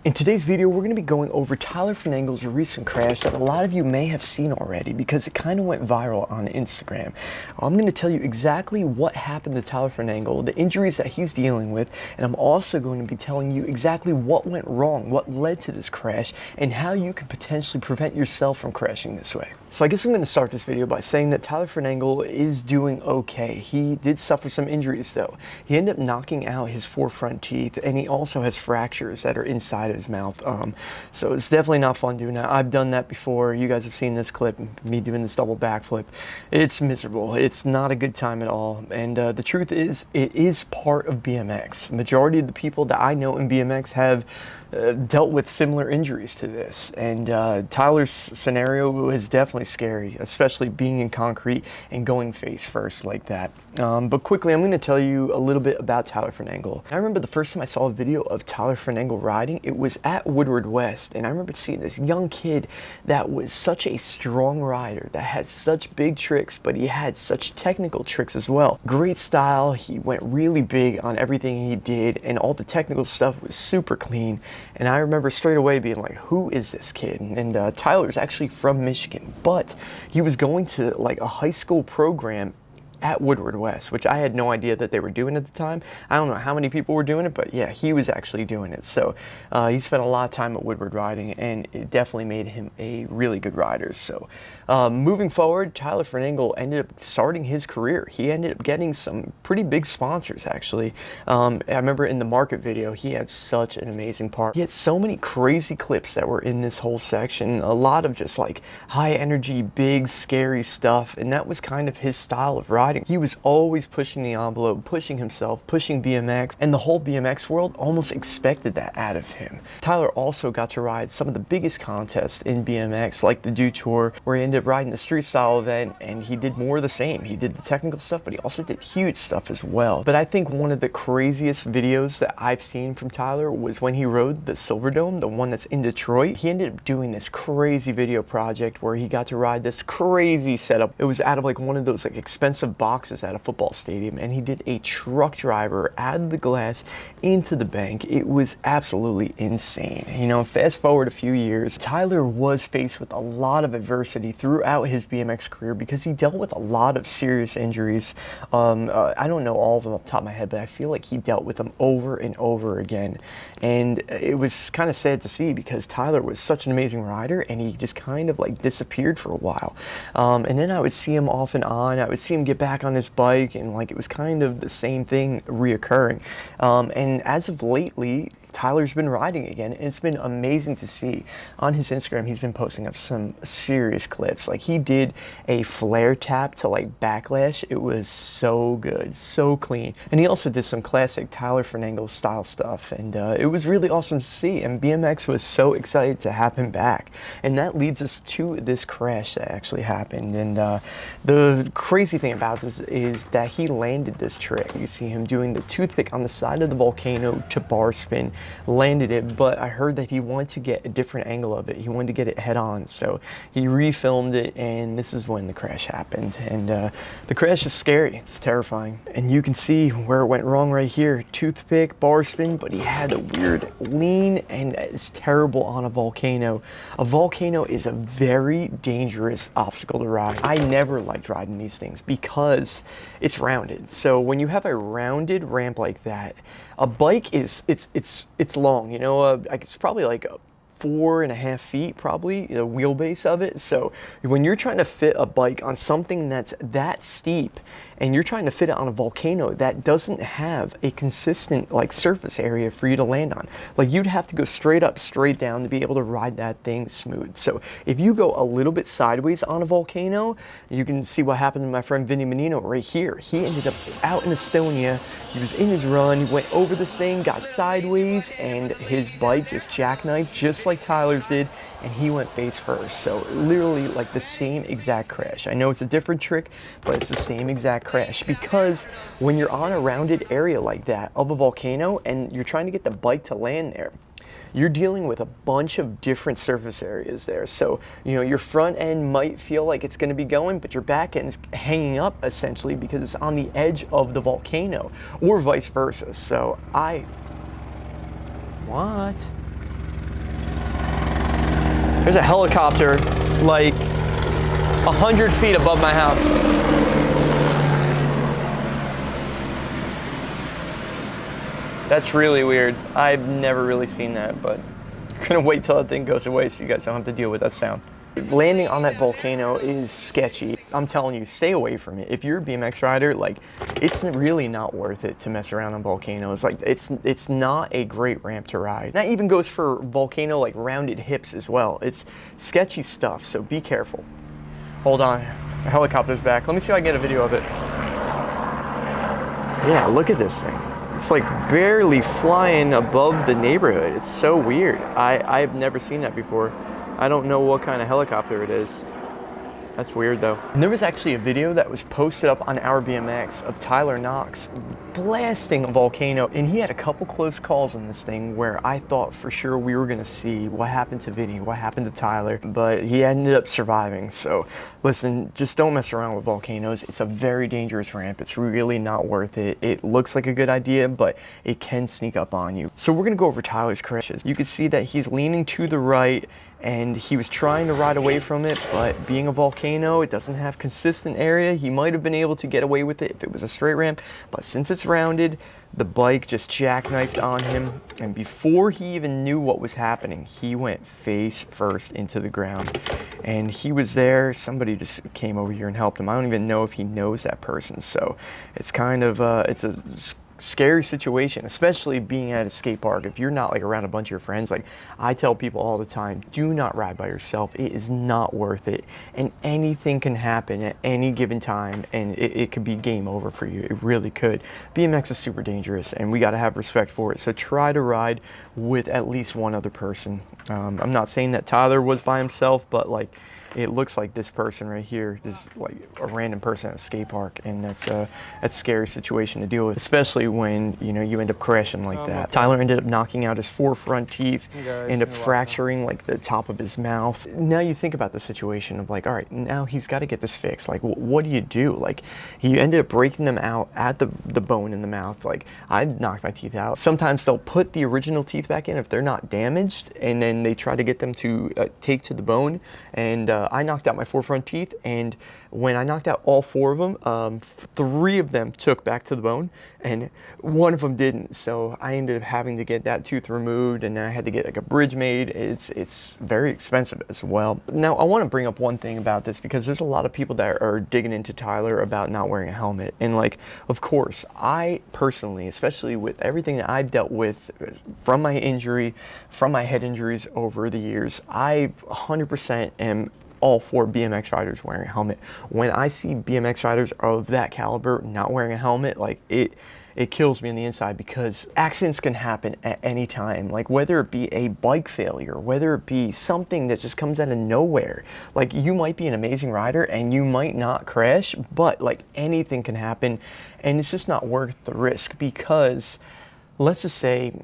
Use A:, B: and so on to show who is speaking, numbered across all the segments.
A: In today's video, we're going to be going over Tyler Fernengel's recent crash that a lot of you may have seen already because it kind of went viral on Instagram. I'm going to tell you exactly what happened to Tyler Fernengel, the injuries that he's dealing with, and I'm also going to be telling you exactly what went wrong, what led to this crash, and how you could potentially prevent yourself from crashing this way. So I guess I'm going to start this video by saying that Tyler Fernengel is doing okay. He did suffer some injuries though. He ended up knocking out his 4 front teeth, and he also has fractures that are inside of his mouth. So it's definitely not fun doing that. I've done that before. You guys have seen this clip, me doing this double backflip. It's miserable. It's not a good time at all. And the truth is, it is part of BMX. Majority of the people that I know in BMX have dealt with similar injuries to this, and Tyler's scenario was definitely scary, especially being in concrete and going face first like that. But quickly, I'm going to tell you a little bit about Tyler Fernengel. I remember the first time I saw a video of Tyler Fernengel riding, it was at Woodward West, and I remember seeing this young kid that was such a strong rider, that had such big tricks, but he had such technical tricks as well. Great style, he went really big on everything he did, and all the technical stuff was super clean. And I remember straight away being like, who is this kid? And Tyler's actually from Michigan, but he was going to like a high school program at Woodward West, which I had no idea that they were doing at the time. I don't know how many people were doing it, but yeah, he was actually doing it. So he spent a lot of time at Woodward riding, and it definitely made him a really good rider. So moving forward, Tyler Fernengel ended up starting his career. He ended up getting some pretty big sponsors, actually. I remember in the market video, he had such an amazing part. He had so many crazy clips that were in this whole section, a lot of just like high energy, big, scary stuff, and that was kind of his style of riding. He was always pushing the envelope, pushing himself, pushing BMX, and the whole BMX world almost expected that out of him. Tyler also got to ride some of the biggest contests in BMX, like the Do Tour, where he ended up riding the street style event, and he did more of the same. He did the technical stuff, but he also did huge stuff as well. But I think one of the craziest videos that I've seen from Tyler was when he rode the Silverdome, the one that's in Detroit. He ended up doing this crazy video project where he got to ride this crazy setup. It was out of like one of those like expensive boxes at a football stadium, and he did a truck driver out of the glass into the bank. It was absolutely insane. You know, fast forward a few years, Tyler was faced with a lot of adversity throughout his BMX career because he dealt with a lot of serious injuries. I don't know all of them off the top of my head, but I feel like he dealt with them over and over again, and it was kind of sad to see because Tyler was such an amazing rider, and he just kind of like disappeared for a while. And then I would see him off and on. I would see him get back on his bike, and like it was kind of the same thing reoccurring. And as of lately, Tyler's been riding again, and it's been amazing to see. On his Instagram, he's been posting up some serious clips. Like he did a flare tap to like backlash. It was so good, so clean. And he also did some classic Tyler Fernengel style stuff, and it was really awesome to see. And BMX was so excited to have him back. And that leads us to this crash that actually happened. And the crazy thing about this is that he landed this trick. You see him doing the toothpick on the side of the volcano to bar spin, landed it, but I heard that he wanted to get a different angle of it. He wanted to get it head on, so he refilmed it, and this is when the crash happened. And the crash is scary. It's terrifying, and you can see where it went wrong right here. Toothpick, bar spin, but he had a weird lean, and it's terrible on a volcano. A volcano is a very dangerous obstacle to ride. I never liked riding these things because it's rounded. So when you have a rounded ramp like that, a bike is it's long, you know, it's probably like 4.5 feet, probably the wheelbase of it. So when you're trying to fit a bike on something that's that steep, and you're trying to fit it on a volcano that doesn't have a consistent like surface area for you to land on, like you'd have to go straight up, straight down to be able to ride that thing smooth. So if you go a little bit sideways on a volcano, you can see what happened to my friend Vinny Menino right here. He ended up out in Estonia. He was in his run, he went over this thing, got sideways, and his bike just jackknifed just like Tyler's did, and he went face first. So literally like the same exact crash. I know it's a different trick, but it's the same exact crash, because when you're on a rounded area like that of a volcano and you're trying to get the bike to land there, you're dealing with a bunch of different surface areas there. So, you know, your front end might feel like it's going to be going, but your back end's hanging up essentially because it's on the edge of the volcano, or vice versa. So what? There's a helicopter like 100 feet above my house. That's really weird. I've never really seen that, but I'm gonna wait till that thing goes away so you guys don't have to deal with that sound. Landing on that volcano is sketchy. I'm telling you, stay away from it. If you're a BMX rider, like, it's really not worth it to mess around on volcanoes. Like, it's not a great ramp to ride. That even goes for volcano, like, rounded hips as well. It's sketchy stuff, so be careful. Hold on, the helicopter's back. Let me see if I can get a video of it. Yeah, look at this thing. It's like barely flying above the neighborhood. It's so weird. I've never seen that before. I don't know what kind of helicopter it is. That's weird though. And there was actually a video that was posted up on Our BMX of Tyler Knox blasting a volcano, and he had a couple close calls on this thing where I thought for sure we were gonna see what happened to Vinny, what happened to Tyler, but he ended up surviving. So listen, just don't mess around with volcanoes. It's a very dangerous ramp. It's really not worth it. It looks like a good idea, but it can sneak up on you. So we're gonna go over Tyler's crashes. You can see that he's leaning to the right, and he was trying to ride away from it, but being a volcano, it doesn't have consistent area. He might have been able to get away with it if it was a straight ramp, but since it's rounded, the bike just jackknifed on him, and before he even knew what was happening, he went face first into the ground. And he was there, somebody just came over here and helped him. I don't even know if he knows that person, so it's kind of, it's a scary situation, especially being at a skate park. If you're not like around a bunch of your friends, like I tell people all the time, do not ride by yourself. It is not worth it, and anything can happen at any given time, and it could be game over for you. It really could. BMX is super dangerous, and we got to have respect for it, so try to ride with at least one other person. I'm not saying that Tyler was by himself, but like, it looks like this person right here is like a random person at a skate park, and that's a scary situation to deal with, especially when, you know, you end up crashing like that. Tyler ended up knocking out his 4 front teeth, ended up fracturing like the top of his mouth. Now you think about the situation of like, all right, now he's got to get this fixed. Like, what do you do? Like, he ended up breaking them out at the bone in the mouth. Like, I knocked my teeth out. Sometimes they'll put the original teeth back in if they're not damaged, and then they try to get them to take to the bone, and I knocked out my 4 front teeth, and when I knocked out all 4 of them, 3 of them took back to the bone, and 1 of them didn't. So I ended up having to get that tooth removed, and then I had to get like a bridge made. It's very expensive as well. Now I want to bring up one thing about this, because there's a lot of people that are digging into Tyler about not wearing a helmet, and like, of course, I personally, especially with everything that I've dealt with from my injury, from my head injuries over the years, I 100% am all for BMX riders wearing a helmet. When I see BMX riders of that caliber not wearing a helmet, like it kills me on the inside, because accidents can happen at any time. Like, whether it be a bike failure, whether it be something that just comes out of nowhere. Like, you might be an amazing rider and you might not crash, but like anything can happen, and it's just not worth the risk, because let's just say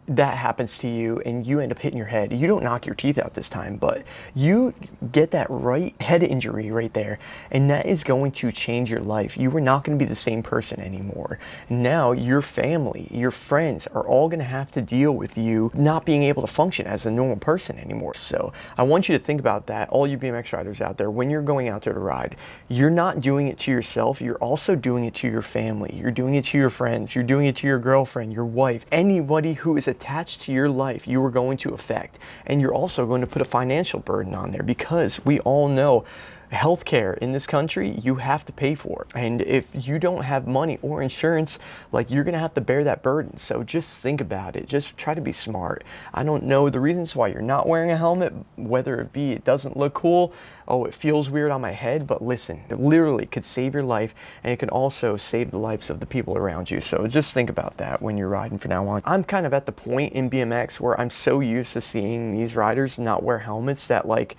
A: that happens to you and you end up hitting your head. You don't knock your teeth out this time, but you get that right head injury right there, and that is going to change your life. You are not going to be the same person anymore. Now your family, your friends are all going to have to deal with you not being able to function as a normal person anymore. So I want you to think about that, all you BMX riders out there. When you're going out there to ride, you're not doing it to yourself, you're also doing it to your family, you're doing it to your friends, you're doing it to your girlfriend, your wife, anybody who is attached to your life you are going to affect. And you're also going to put a financial burden on there, because we all know healthcare in this country, you have to pay for. And if you don't have money or insurance, like, you're gonna have to bear that burden. So just think about it. Just try to be smart. I don't know the reasons why you're not wearing a helmet, whether it be it doesn't look cool, oh, it feels weird on my head, but listen, it literally could save your life, and it can also save the lives of the people around you. So just think about that when you're riding from now on. I'm kind of at the point in BMX where I'm so used to seeing these riders not wear helmets that, like,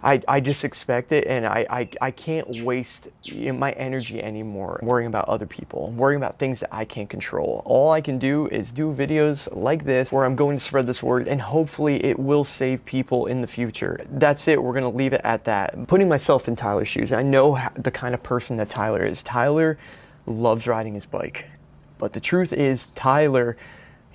A: I just expect it, and I can't waste my energy anymore worrying about other people, worrying about things that I can't control. All I can do is do videos like this where I'm going to spread this word, and hopefully it will save people in the future. That's it. We're going to leave it at that. Putting myself in Tyler's shoes, I know the kind of person that Tyler is. Tyler loves riding his bike, but the truth is, Tyler,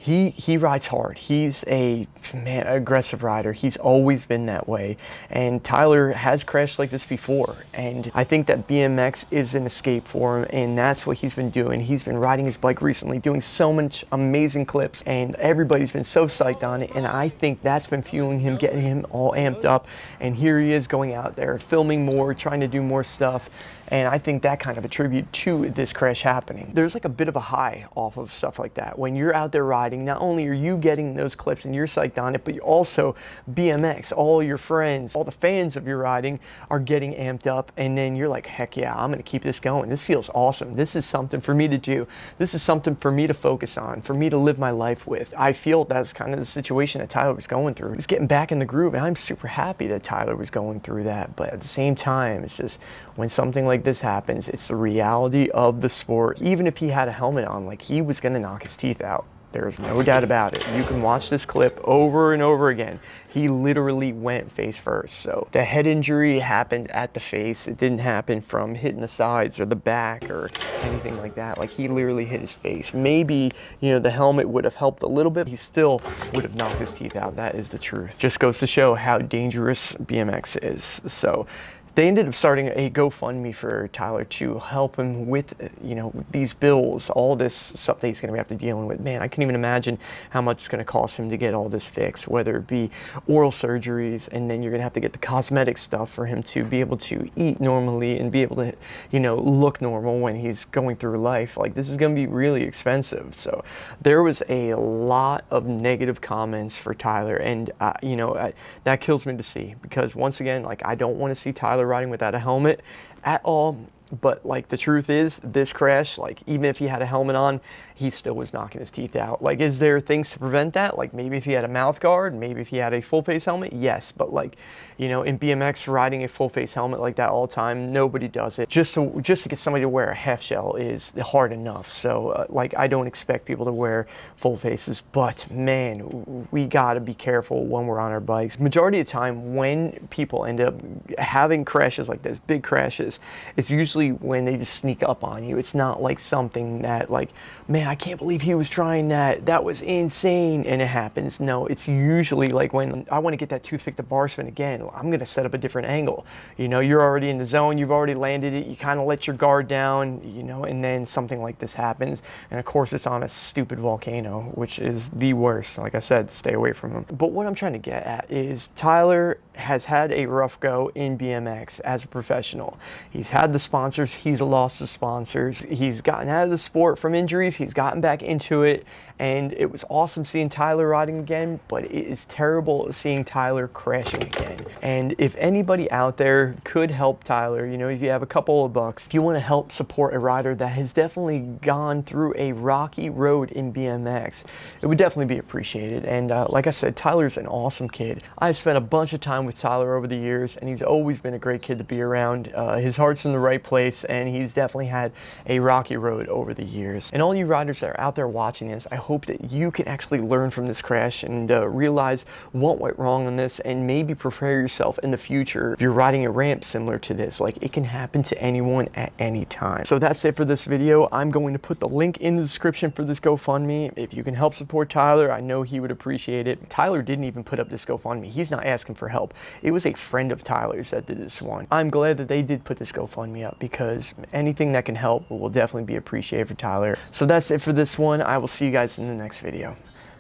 A: He rides hard. He's a aggressive rider. He's always been that way. And Tyler has crashed like this before. And I think that BMX is an escape for him, and that's what he's been doing. He's been riding his bike recently, doing so much amazing clips, and everybody's been so psyched on it. And I think that's been fueling him, getting him all amped up. And here he is going out there, filming more, trying to do more stuff. And I think that kind of attribute to this crash happening. There's like a bit of a high off of stuff like that. When you're out there riding, not only are you getting those clips and you're psyched on it, but you also BMX, all your friends, all the fans of your riding are getting amped up. And then you're like, heck yeah, I'm gonna keep this going. This feels awesome. This is something for me to do. This is something for me to focus on, for me to live my life with. I feel that's kind of the situation that Tyler was going through. He was getting back in the groove, and I'm super happy that Tyler was going through that. But at the same time, it's just when something like this happens, it's the reality of the sport. Even if he had a helmet on, like, he was gonna knock his teeth out. There's no doubt about it. You can watch this clip over and over again. He literally went face first. So the head injury happened at the face. It didn't happen from hitting the sides or the back or anything like that. Like, he literally hit his face. Maybe, you know, the helmet would have helped a little bit. He still would have knocked his teeth out. That is the truth. Just goes to show how dangerous BMX is. So they ended up starting a GoFundMe for Tyler to help him with, you know, these bills, all this stuff that he's going to have to deal with. Man, I can't even imagine how much it's going to cost him to get all this fixed, whether it be oral surgeries, and then you're going to have to get the cosmetic stuff for him to be able to eat normally and be able to, you know, look normal when he's going through life. Like, this is going to be really expensive. So there was a lot of negative comments for Tyler, and, you know, that kills me to see, because once again, like, I don't want to see Tyler riding without a helmet at all. But like, the truth is, this crash, like, even if he had a helmet on, he still was knocking his teeth out. Like, is there things to prevent that? Like, maybe if he had a mouth guard, maybe if he had a full face helmet, yes. But like, you know, in BMX, riding a full face helmet like that all the time, nobody does it. Just to get somebody to wear a half shell is hard enough. So like, I don't expect people to wear full faces, but man, we gotta be careful when we're on our bikes. Majority of the time, when people end up having crashes like this, big crashes, it's usually when they just sneak up on you. It's not like something that, like, man, I can't believe he was trying that. That was insane. And it happens. No, it's usually like when I want to get that toothpick to bar spin again, I'm going to set up a different angle. You know, you're already in the zone. You've already landed it. You kind of let your guard down, you know, and then something like this happens. And of course, it's on a stupid volcano, which is the worst. Like I said, stay away from them. But what I'm trying to get at is Tyler has had a rough go in BMX as a professional. He's had the sponsors. He's lost the sponsors. He's gotten out of the sport from injuries. He's gotten back into it, and it was awesome seeing Tyler riding again, but it is terrible seeing Tyler crashing again. And if anybody out there could help Tyler, you know, if you have a couple of bucks, if you want to help support a rider that has definitely gone through a rocky road in BMX, it would definitely be appreciated. And like I said, Tyler's an awesome kid. I've spent a bunch of time with Tyler over the years, and he's always been a great kid to be around. His heart's in the right place, and he's definitely had a rocky road over the years. And all you riders that are out there watching this, I hope that you can actually learn from this crash and realize what went wrong on this, and maybe prepare yourself in the future. If you're riding a ramp similar to this, like, it can happen to anyone at any time. So that's it for this video. I'm going to put the link in the description for this GoFundMe. If you can help support Tyler, I know he would appreciate it. Tyler didn't even put up this GoFundMe. He's not asking for help. It was a friend of Tyler's that did this one. I'm glad that they did put this GoFundMe up, because anything that can help will definitely be appreciated for Tyler. So that's it for this one. I will see you guys in the next video.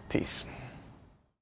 A: Peace.